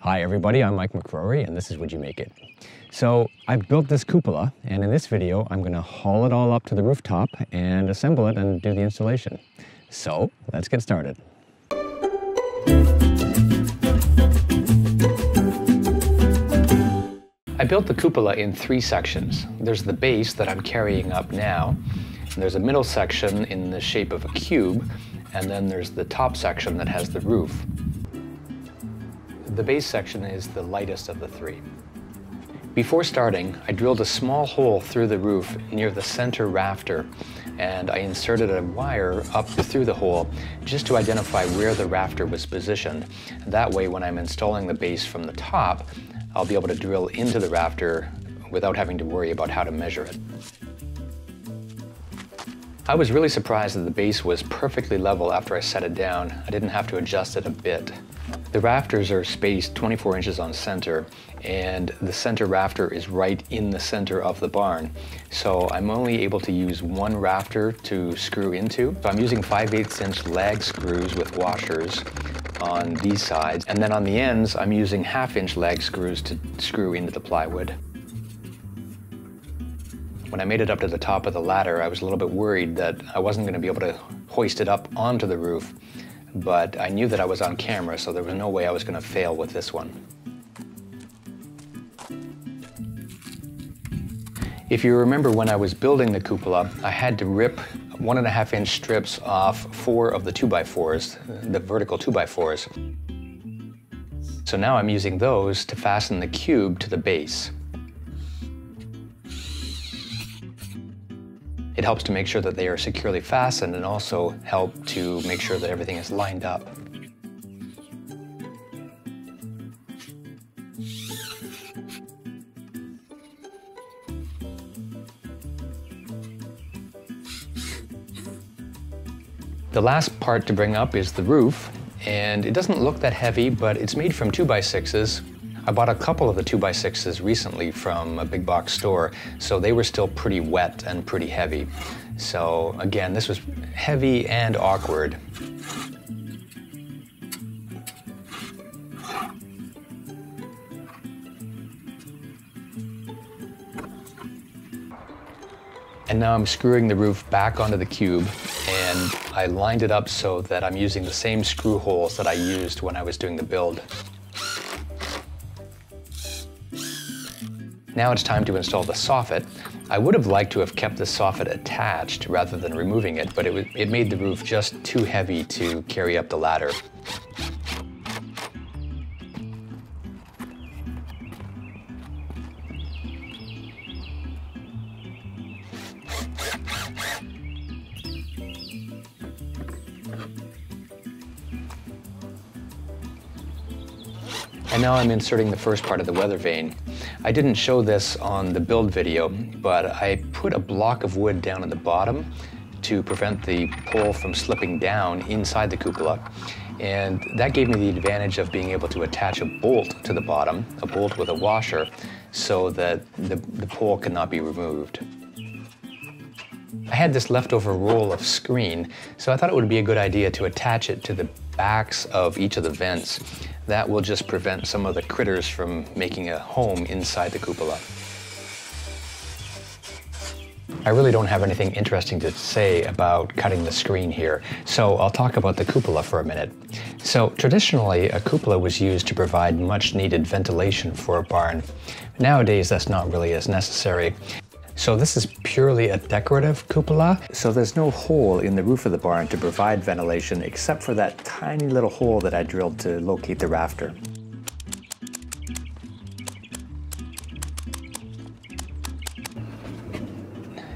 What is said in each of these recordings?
Hi everybody, I'm Mike McCrory and this is Would You Make It? So I built this cupola and in this video I'm going to haul it all up to the rooftop and assemble it and do the installation. So let's get started. I built the cupola in 3 sections. There's the base that I'm carrying up now, and there's a middle section in the shape of a cube, and then there's the top section that has the roof. The base section is the lightest of the 3. Before starting, I drilled a small hole through the roof near the center rafter, and I inserted a wire up through the hole just to identify where the rafter was positioned. That way, when I'm installing the base from the top, I'll be able to drill into the rafter without having to worry about how to measure it. I was really surprised that the base was perfectly level after I set it down. I didn't have to adjust it a bit. The rafters are spaced 24 inches on center, and the center rafter is right in the center of the barn. So I'm only able to use one rafter to screw into. So I'm using 5/8 inch lag screws with washers on these sides, and then on the ends I'm using 1/2 inch lag screws to screw into the plywood. When I made it up to the top of the ladder, I was a little bit worried that I wasn't going to be able to hoist it up onto the roof, but I knew that I was on camera, so there was no way I was going to fail with this one. If you remember, when I was building the cupola, I had to rip 1.5 inch strips off 4 of the 2x4s, the vertical 2x4s. So now I'm using those to fasten the cube to the base. It helps to make sure that they are securely fastened and also help to make sure that everything is lined up. The last part to bring up is the roof, and it doesn't look that heavy, but it's made from 2x6s. I bought a couple of the 2x6s recently from a big box store, so they were still pretty wet and pretty heavy. So again, this was heavy and awkward. And now I'm screwing the roof back onto the cube, and I lined it up so that I'm using the same screw holes that I used when I was doing the build. Now it's time to install the soffit. I would have liked to have kept the soffit attached rather than removing it, but it made the roof just too heavy to carry up the ladder. And now I'm inserting the first part of the Weathervane. I didn't show this on the build video, but I put a block of wood down at the bottom to prevent the pole from slipping down inside the cupola. And that gave me the advantage of being able to attach a bolt to the bottom, a bolt with a washer, so that the pole cannot be removed. I had this leftover roll of screen, so I thought it would be a good idea to attach it to the backs of each of the vents. That will just prevent some of the critters from making a home inside the cupola. I really don't have anything interesting to say about cutting the screen here, so I'll talk about the cupola for a minute. So traditionally, a cupola was used to provide much needed ventilation for a barn. Nowadays, that's not really as necessary. So this is purely a decorative cupola, so there's no hole in the roof of the barn to provide ventilation except for that tiny little hole that I drilled to locate the rafter.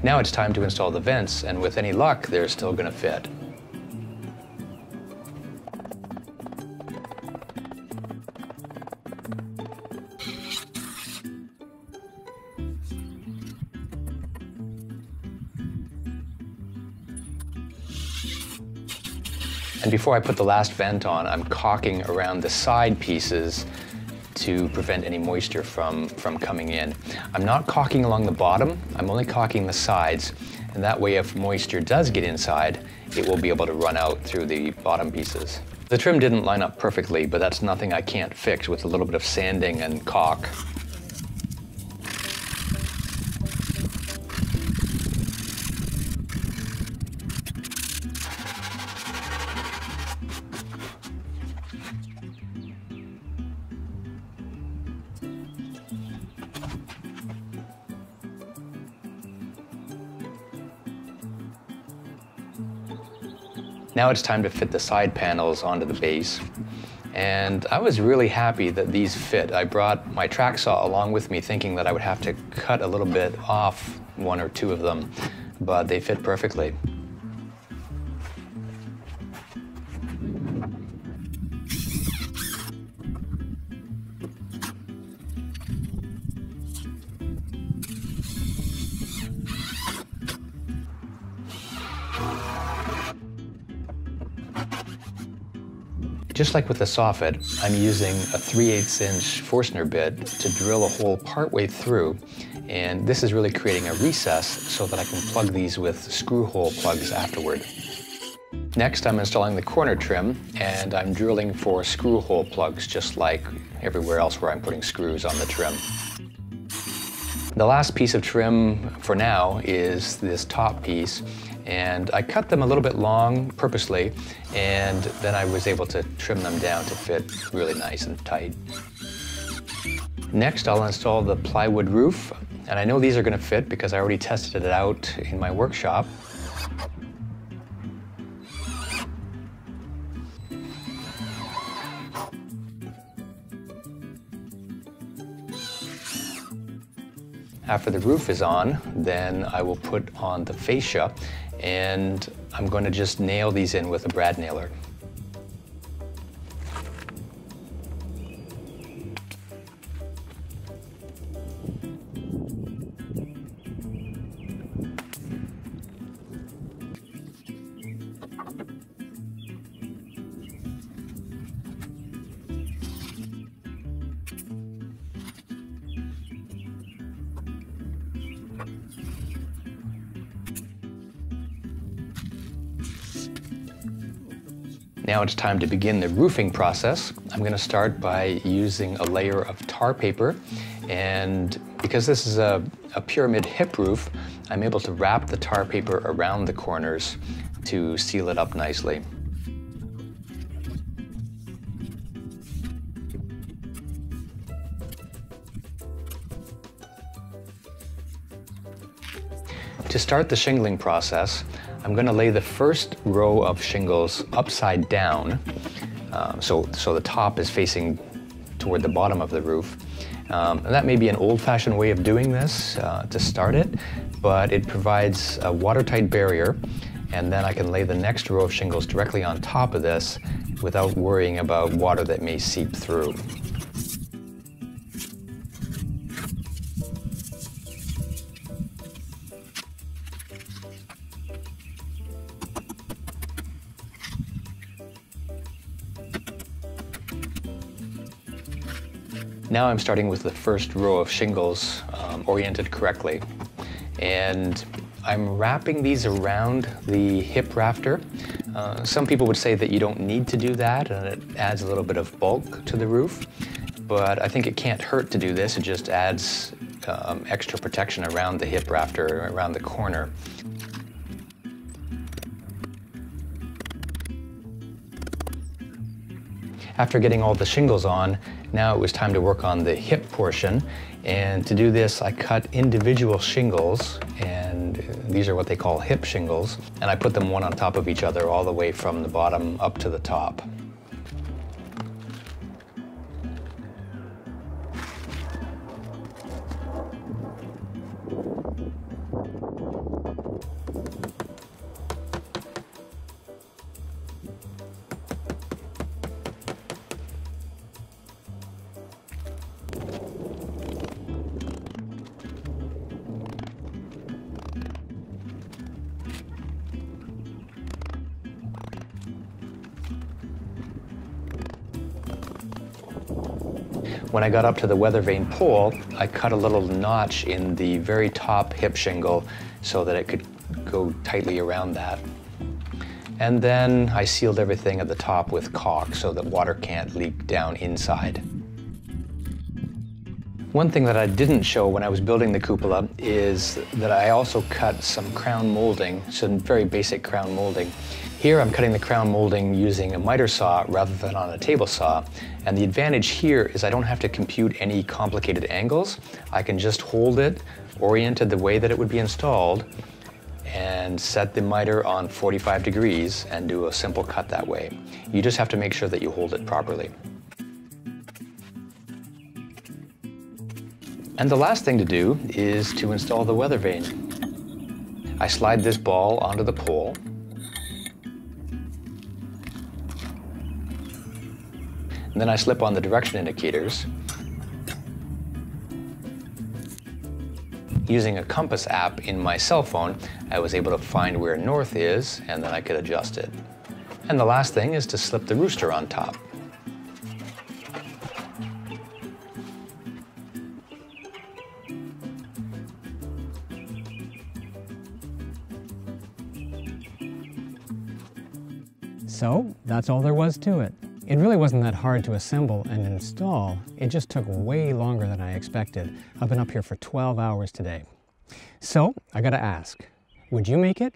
Now it's time to install the vents, and with any luck, they're still going to fit. And before I put the last vent on, I'm caulking around the side pieces to prevent any moisture from coming in. I'm not caulking along the bottom, I'm only caulking the sides, and that way if moisture does get inside, it will be able to run out through the bottom pieces. The trim didn't line up perfectly, but that's nothing I can't fix with a little bit of sanding and caulk. Now it's time to fit the side panels onto the base. And I was really happy that these fit. I brought my track saw along with me thinking that I would have to cut a little bit off one or two of them, but they fit perfectly. Just like with the Soffit, I'm using a 3/8 inch Forstner bit to drill a hole partway through, and this is really creating a recess so that I can plug these with screw hole plugs afterward. Next, I'm installing the corner trim, and I'm drilling for screw hole plugs just like everywhere else where I'm putting screws on the trim. The last piece of trim for now is this top piece, and I cut them a little bit long purposely, and then I was able to trim them down to fit really nice and tight. Next, I'll install the plywood roof, and I know these are going to fit because I already tested it out in my workshop. After the roof is on, then I will put on the fascia, and I'm going to just nail these in with a brad nailer. Now it's time to begin the roofing process. I'm going to start by using a layer of tar paper, and because this is a pyramid hip roof, I'm able to wrap the tar paper around the corners to seal it up nicely. To start the shingling process, I'm going to lay the first row of shingles upside down, so the top is facing toward the bottom of the roof. And that may be an old-fashioned way of doing this to start it, but it provides a watertight barrier, and then I can lay the next row of shingles directly on top of this without worrying about water that may seep through. Now I'm starting with the first row of shingles oriented correctly, and I'm wrapping these around the hip rafter. Some people would say that you don't need to do that and it adds a little bit of bulk to the roof, but I think it can't hurt to do this. It just adds extra protection around the hip rafter, around the corner. After getting all the shingles on, now it was time to work on the hip portion, and to do this I cut individual shingles, and these are what they call hip shingles, and I put them one on top of each other all the way from the bottom up to the top. When I got up to the Weathervane pole, I cut a little notch in the very top hip shingle so that it could go tightly around that. And then I sealed everything at the top with caulk so that water can't leak down inside. One thing that I didn't show when I was building the cupola is that I also cut some crown molding, some very basic crown molding. Here I'm cutting the crown molding using a miter saw rather than on a table saw. And the advantage here is I don't have to compute any complicated angles. I can just hold it oriented the way that it would be installed and set the miter on 45 degrees and do a simple cut that way. You just have to make sure that you hold it properly. And the last thing to do is to install the Weathervane. I slide this ball onto the pole. And then I slip on the direction indicators. Using a compass app in my cell phone, I was able to find where north is, and then I could adjust it. And the last thing is to slip the rooster on top. So that's all there was to it. It really wasn't that hard to assemble and install. It just took way longer than I expected. I've been up here for 12 hours today. So I gotta ask, would you make it?